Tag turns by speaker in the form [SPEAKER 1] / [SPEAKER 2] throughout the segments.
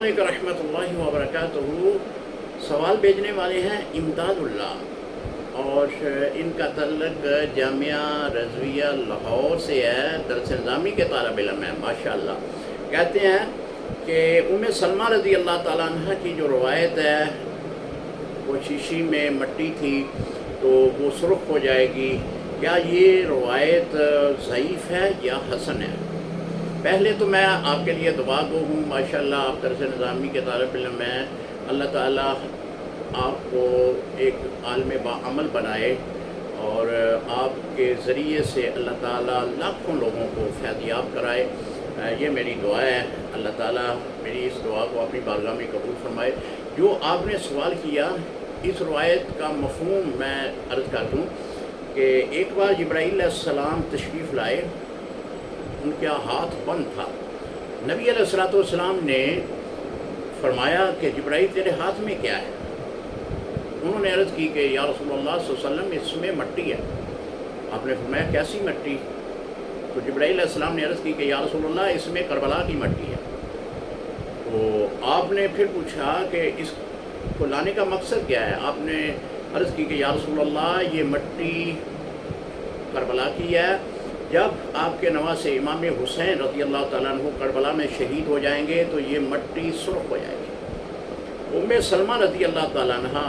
[SPEAKER 1] रहमतुल्लाहि व बरकातुहू। सवाल भेजने वाले हैं इमदादुल्लाह और इनका तल्लुक जामिया रज़विया लाहौर से है। दरस निज़ामी के तालिब इल्म है माशाअल्लाह। कहते हैं कि उम्मे सलमा रज़ी अल्लाह ताला अन्हा की जो रवायत है वो शीशी में मट्टी थी तो वो सुर्ख हो जाएगी। क्या ये रवायत ज़ईफ़ है या हसन है? पहले तो मैं आपके लिए दुआ गो हूँ माशाअल्लाह। आप दरस निज़ामी के तालिब इल्म हैं, अल्लाह ताला आपको एक आलिम बाअमल बनाए और आपके ज़रिए से अल्लाह ताला लाखों लोगों को फ़ैज़याब कराए। ये मेरी दुआ है। अल्लाह ताला मेरी इस दुआ को अपनी बारगाह में कबूल फरमाए। जो आपने सवाल किया इस रवायत का मफ़हूम मैं अर्ज़ कर दूँ कि एक बार जिब्राईल अलैहिस्सलाम तशरीफ़ लाए, उनका हाथ बंद था। नबी अलैहिस्सलाम ने फरमाया कि जिब्राईल तेरे हाथ में क्या है? उन्होंने अर्ज़ की कि या रसूलल्लाह सल्लल्लाहु अलैहि वसल्लम इसमें मट्टी है। आपने फरमाया कैसी मट्टी? तो जिब्राईल अलैहिस्सलाम ने अर्ज़ की कि या रसूलल्लाह इसमें करबला की मट्टी है। तो आपने फिर पूछा कि इसको लाने का मकसद क्या है? आपने अर्ज़ की कि या रसूलल्लाह ये मट्टी करबला की है। जब आपके नवासे इमाम हुसैन रज़ी अल्लाह ताला अन्हु करबला में शहीद हो जाएंगे तो ये मट्टी सुर्ख हो जाएगी। उम्मे सलमा रज़ी अल्लाह ताला अन्हा,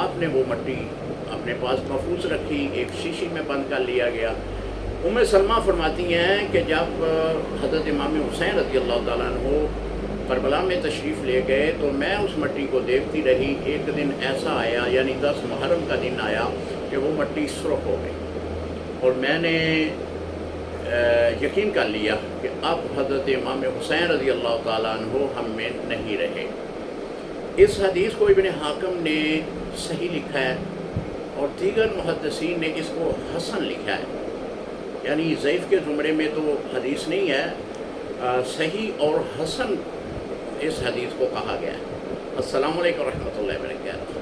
[SPEAKER 1] आपने वो मट्टी अपने पास महफूज रखी, एक शीशी में बंद कर लिया गया। उम्मे सलमा फरमाती हैं कि जब हज़रत इमाम हुसैन रज़ी अल्लाह ताला अन्हु करबला में तशरीफ़ ले गए तो मैं उस मट्टी को देखती रही। एक दिन ऐसा आया, यानी 10 मुहर्रम का दिन आया कि वो मट्टी सुर्ख हो गई और मैंने यकीन कर लिया कि अब हज़रत इमाम हुसैन रज़ी अल्लाह ताला अन्हु हम में नहीं रहे। इस हदीस को इब्न हाकिम ने सही लिखा है और दीगर मुहद्दिसीन ने इसको हसन लिखा है, यानी ज़ईफ़ के ज़ुमरे में तो हदीस नहीं है, सही और हसन इस हदीस को कहा गया है। अस्सलामु अलैकुम रहमतुल्लाहि व बरकातुहू।